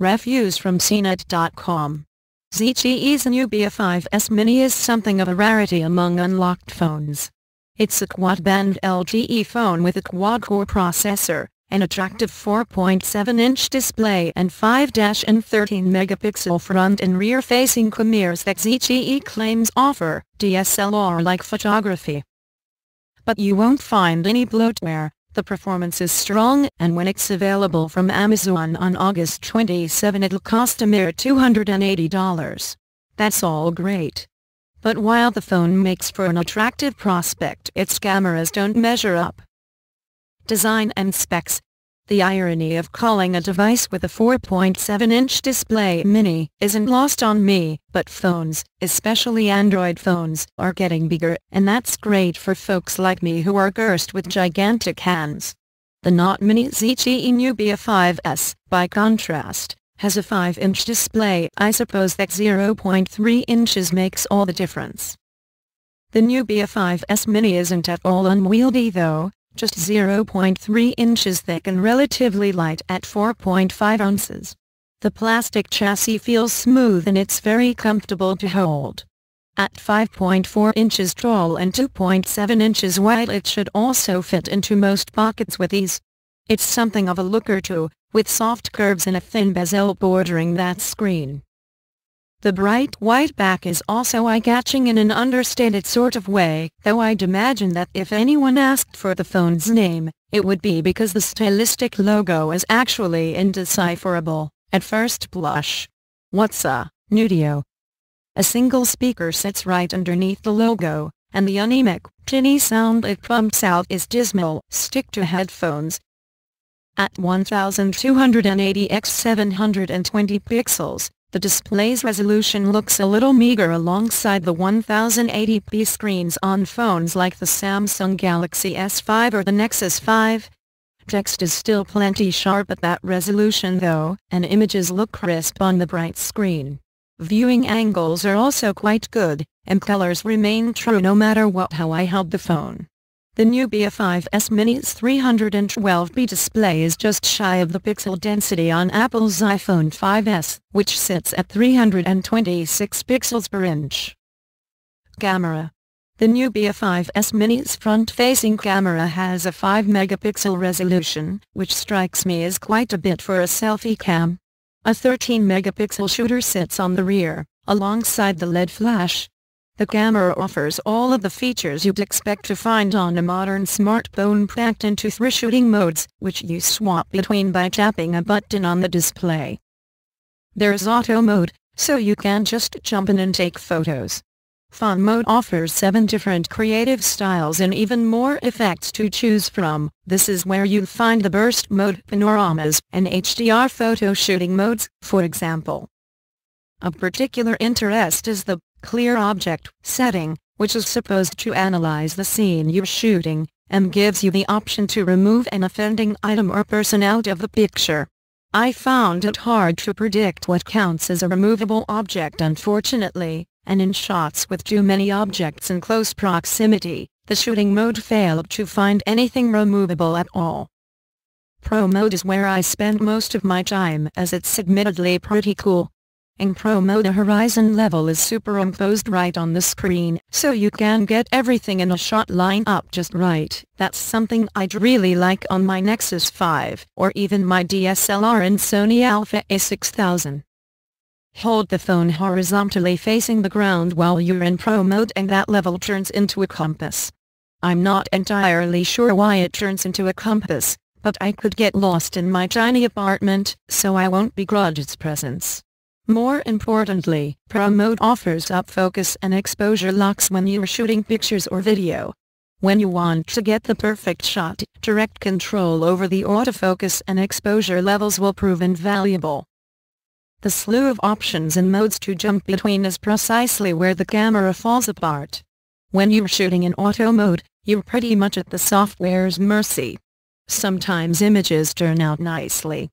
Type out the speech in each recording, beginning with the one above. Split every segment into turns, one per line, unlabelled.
Reviews from CNET.com. ZTE's Nubia 5S Mini is something of a rarity among unlocked phones. It's a quad-band LTE phone with a quad-core processor, an attractive 4.7-inch display and 5-13-megapixel front and rear-facing cameras that ZTE claims offer DSLR-like photography. But you won't find any bloatware. The performance is strong, and when it's available from Amazon on August 27 it'll cost a mere $280. That's all great. But while the phone makes for an attractive prospect, its cameras don't measure up. Design and specs. The irony of calling a device with a 4.7-inch display mini isn't lost on me, but phones, especially Android phones, are getting bigger, and that's great for folks like me who are cursed with gigantic hands. The not mini ZTE Nubia 5S, by contrast, has a 5-inch display. I suppose that 0.3 inches makes all the difference. The Nubia 5S Mini isn't at all unwieldy though. Just 0.3 inches thick and relatively light at 4.5 ounces. The plastic chassis feels smooth and it's very comfortable to hold. At 5.4 inches tall and 2.7 inches wide it should also fit into most pockets with ease. It's something of a looker too, with soft curves and a thin bezel bordering that screen. The bright white back is also eye-catching in an understated sort of way, though I'd imagine that if anyone asked for the phone's name, it would be because the stylistic logo is actually indecipherable, at first blush. What's a Nudio? A single speaker sits right underneath the logo, and the anemic, tinny sound it pumps out is dismal. Stick to headphones. At 1280 x 720 pixels, the display's resolution looks a little meager alongside the 1080p screens on phones like the Samsung Galaxy S5 or the Nexus 5. Text is still plenty sharp at that resolution though, and images look crisp on the bright screen. Viewing angles are also quite good, and colors remain true no matter how I held the phone. The Nubia 5S Mini's 312p display is just shy of the pixel density on Apple's iPhone 5S, which sits at 326 pixels per inch. Camera. The Nubia 5S Mini's front-facing camera has a 5-megapixel resolution, which strikes me as quite a bit for a selfie cam. A 13-megapixel shooter sits on the rear, alongside the LED flash. The camera offers all of the features you'd expect to find on a modern smartphone packed into 3 shooting modes, which you swap between by tapping a button on the display. There's auto mode, so you can just jump in and take photos. Fun mode offers 7 different creative styles and even more effects to choose from. This is where you'll find the burst mode, panoramas, and HDR photo shooting modes, for example. Of particular interest is the Clear Object setting, which is supposed to analyze the scene you're shooting, and gives you the option to remove an offending item or person out of the picture. I found it hard to predict what counts as a removable object unfortunately, and in shots with too many objects in close proximity, the shooting mode failed to find anything removable at all. Pro mode is where I spend most of my time as it's admittedly pretty cool. In Pro mode, a horizon level is superimposed right on the screen, so you can get everything in a shot line up just right. That's something I'd really like on my Nexus 5, or even my DSLR in Sony Alpha A6000. Hold the phone horizontally facing the ground while you're in Pro mode and that level turns into a compass. I'm not entirely sure why it turns into a compass, but I could get lost in my tiny apartment, so I won't begrudge its presence. More importantly, Pro mode offers autofocus and exposure locks when you're shooting pictures or video. When you want to get the perfect shot, direct control over the autofocus and exposure levels will prove invaluable. The slew of options and modes to jump between is precisely where the camera falls apart. When you're shooting in auto mode, you're pretty much at the software's mercy. Sometimes images turn out nicely.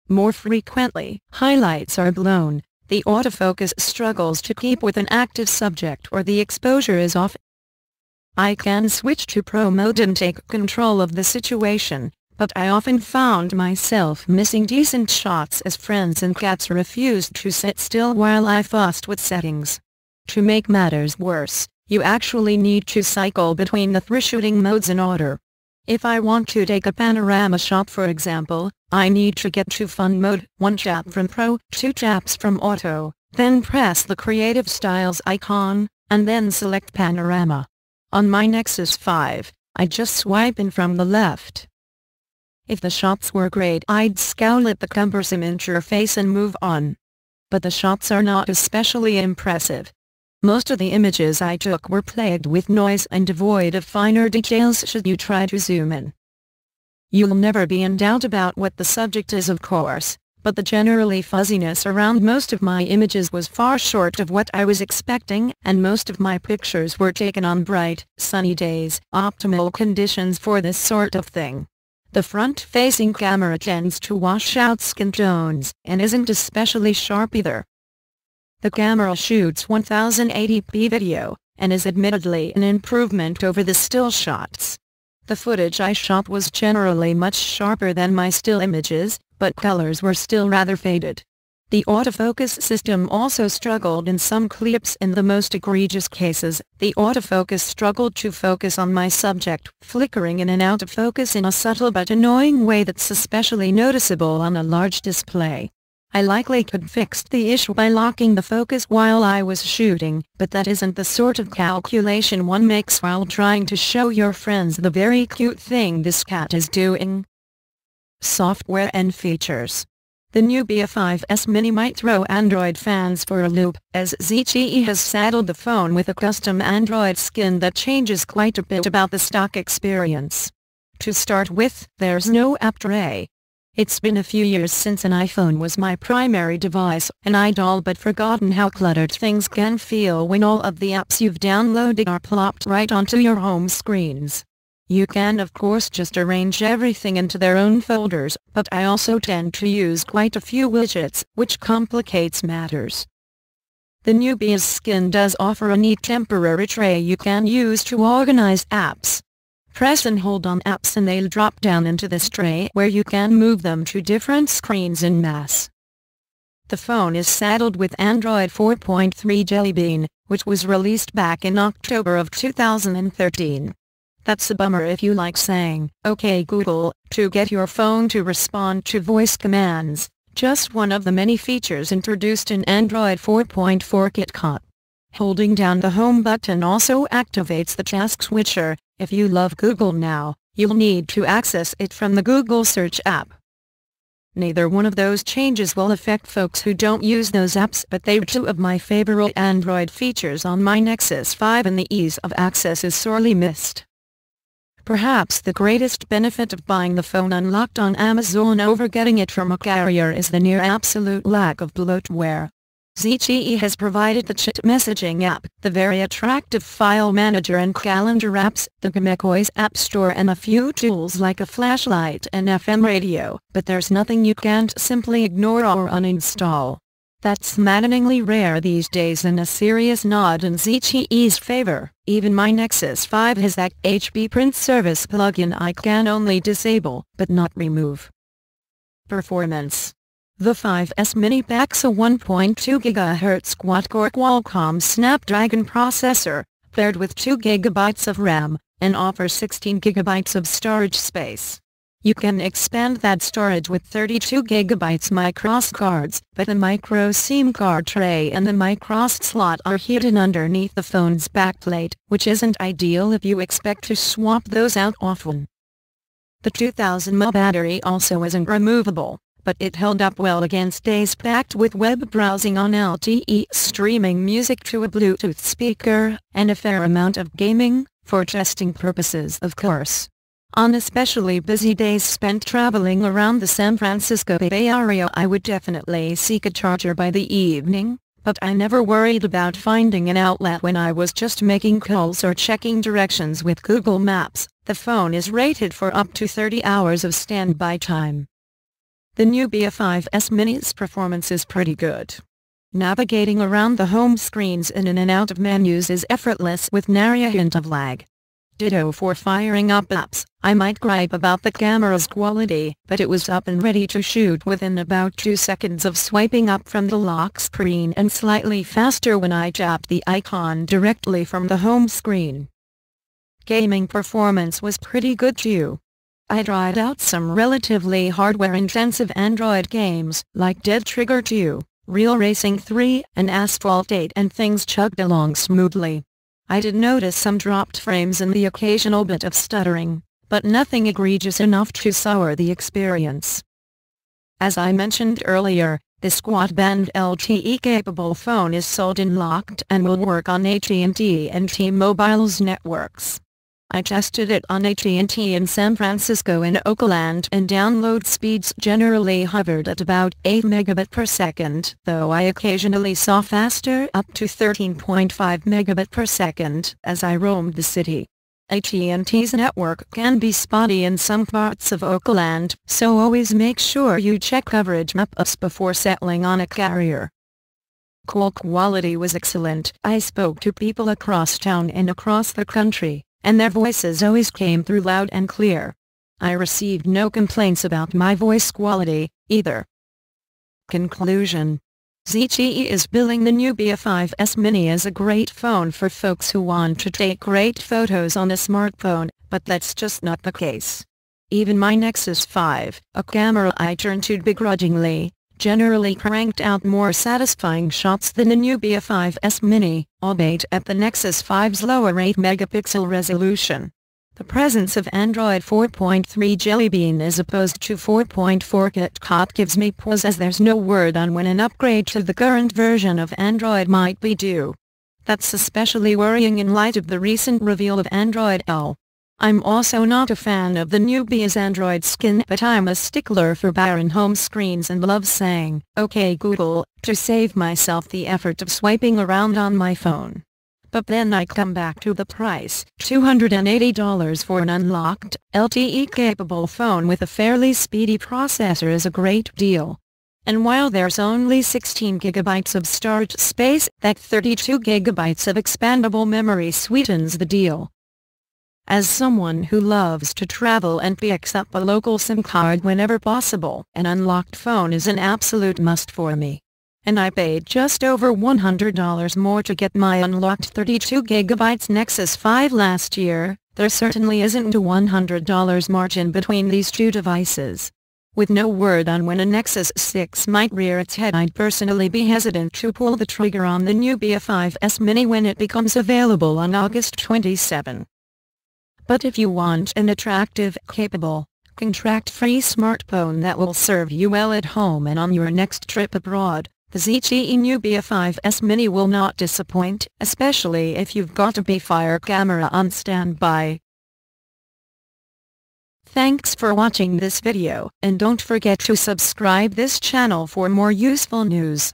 More frequently, highlights are blown, the autofocus struggles to keep with an active subject or the exposure is off. I can switch to Pro mode and take control of the situation, But I often found myself missing decent shots as friends and cats refused to sit still while I fussed with settings. To make matters worse, you actually need to cycle between the three shooting modes in order. If I want to take a panorama shot, for example, I need to get to Fun mode, 1 tap from Pro, 2 taps from Auto, then press the Creative Styles icon, and then select Panorama. On my Nexus 5, I just swipe in from the left. If the shots were great, I'd scowl at the cumbersome interface and move on. But the shots are not especially impressive. Most of the images I took were plagued with noise and devoid of finer details should you try to zoom in. You'll never be in doubt about what the subject is, of course, but the generally fuzziness around most of my images was far short of what I was expecting, and most of my pictures were taken on bright, sunny days, optimal conditions for this sort of thing. The front-facing camera tends to wash out skin tones, and isn't especially sharp either. The camera shoots 1080p video, and is admittedly an improvement over the still shots. The footage I shot was generally much sharper than my still images, but colors were still rather faded. The autofocus system also struggled in some clips. In the most egregious cases, the autofocus struggled to focus on my subject, flickering in and out of focus in a subtle but annoying way that's especially noticeable on a large display. I likely could fix the issue by locking the focus while I was shooting, but that isn't the sort of calculation one makes while trying to show your friends the very cute thing this cat is doing. Software and features. The Nubia 5S Mini might throw Android fans for a loop, as ZTE has saddled the phone with a custom Android skin that changes quite a bit about the stock experience. To start with, there's no app tray. It's been a few years since an iPhone was my primary device, and I'd all but forgotten how cluttered things can feel when all of the apps you've downloaded are plopped right onto your home screens. You can of course just arrange everything into their own folders, but I also tend to use quite a few widgets, which complicates matters. The Nubia's skin does offer a neat temporary tray you can use to organize apps. Press and hold on apps and they'll drop down into this tray where you can move them to different screens en masse. The phone is saddled with Android 4.3 Jelly Bean, which was released back in October of 2013. That's a bummer if you like saying, "Okay Google," to get your phone to respond to voice commands, just one of the many features introduced in Android 4.4 KitKat. Holding down the home button also activates the task switcher. If you love Google now, you'll need to access it from the Google Search app. Neither one of those changes will affect folks who don't use those apps, but they're two of my favorite Android features on my Nexus 5, and the ease of access is sorely missed. Perhaps the greatest benefit of buying the phone unlocked on Amazon over getting it from a carrier is the near absolute lack of bloatware. ZTE has provided the chat messaging app, the very attractive file manager and calendar apps, the Gamecois app store, and a few tools like a flashlight and FM radio, but there's nothing you can't simply ignore or uninstall. That's maddeningly rare these days, and a serious nod in ZTE's favor. Even my Nexus 5 has that HP print service plugin I can only disable, but not remove. Performance. The 5S Mini packs a 1.2 GHz quad-core Qualcomm Snapdragon processor, paired with 2 GB of RAM, and offers 16 GB of storage space. You can expand that storage with 32 GB microSD cards, but the micro SIM card tray and the microSD slot are hidden underneath the phone's backplate, which isn't ideal if you expect to swap those out often. The 2000 mAh battery also isn't removable, but it held up well against days packed with web browsing on LTE, streaming music to a Bluetooth speaker, and a fair amount of gaming, for testing purposes of course. On especially busy days spent traveling around the San Francisco Bay Area, I would definitely seek a charger by the evening, but I never worried about finding an outlet when I was just making calls or checking directions with Google Maps. The phone is rated for up to 30 hours of standby time. The Nubia 5S Mini's performance is pretty good. Navigating around the home screens and in and out of menus is effortless with nary a hint of lag. Ditto for firing up apps. I might gripe about the camera's quality, but it was up and ready to shoot within about 2 seconds of swiping up from the lock screen, and slightly faster when I tapped the icon directly from the home screen. Gaming performance was pretty good too. I tried out some relatively hardware-intensive Android games like Dead Trigger 2, Real Racing 3, and Asphalt 8, and things chugged along smoothly. I did notice some dropped frames and the occasional bit of stuttering, but nothing egregious enough to sour the experience. As I mentioned earlier, this quad-band LTE-capable phone is sold in locked and will work on AT&T and T-Mobile's networks. I tested it on AT&T in San Francisco and Oakland, and download speeds generally hovered at about 8 megabit per second, though I occasionally saw faster, up to 13.5 megabit per second, as I roamed the city. AT&T's network can be spotty in some parts of Oakland, so always make sure you check coverage maps before settling on a carrier. Call quality was excellent. I spoke to people across town and across the country, and their voices always came through loud and clear. I received no complaints about my voice quality, either. Conclusion. ZTE is billing the Nubia 5S Mini as a great phone for folks who want to take great photos on a smartphone, but that's just not the case. Even my Nexus 5, a camera I turn to begrudgingly, generally cranked out more satisfying shots than the Nubia 5S Mini, albeit at the Nexus 5's lower 8-megapixel resolution. The presence of Android 4.3 Jelly Bean as opposed to 4.4 KitKat gives me pause, as there's no word on when an upgrade to the current version of Android might be due. That's especially worrying in light of the recent reveal of Android L. I'm also not a fan of the Nubia's Android skin, but I'm a stickler for barren home screens and love saying, "Okay Google," to save myself the effort of swiping around on my phone. But then I come back to the price. $280 for an unlocked, LTE-capable phone with a fairly speedy processor is a great deal. And while there's only 16 gigabytes of storage space, that 32 gigabytes of expandable memory sweetens the deal. As someone who loves to travel and picks up a local SIM card whenever possible, an unlocked phone is an absolute must for me. And I paid just over $100 more to get my unlocked 32 gigabytes Nexus 5 last year. There certainly isn't a $100 margin between these two devices. With no word on when a Nexus 6 might rear its head, I'd personally be hesitant to pull the trigger on the Nubia 5S Mini when it becomes available on August 27. But if you want an attractive, capable, contract-free smartphone that will serve you well at home and on your next trip abroad, the ZTE Nubia 5S Mini will not disappoint, especially if you've got a B-Fire camera on standby. Thanks for watching this video, and don't forget to subscribe this channel for more useful news.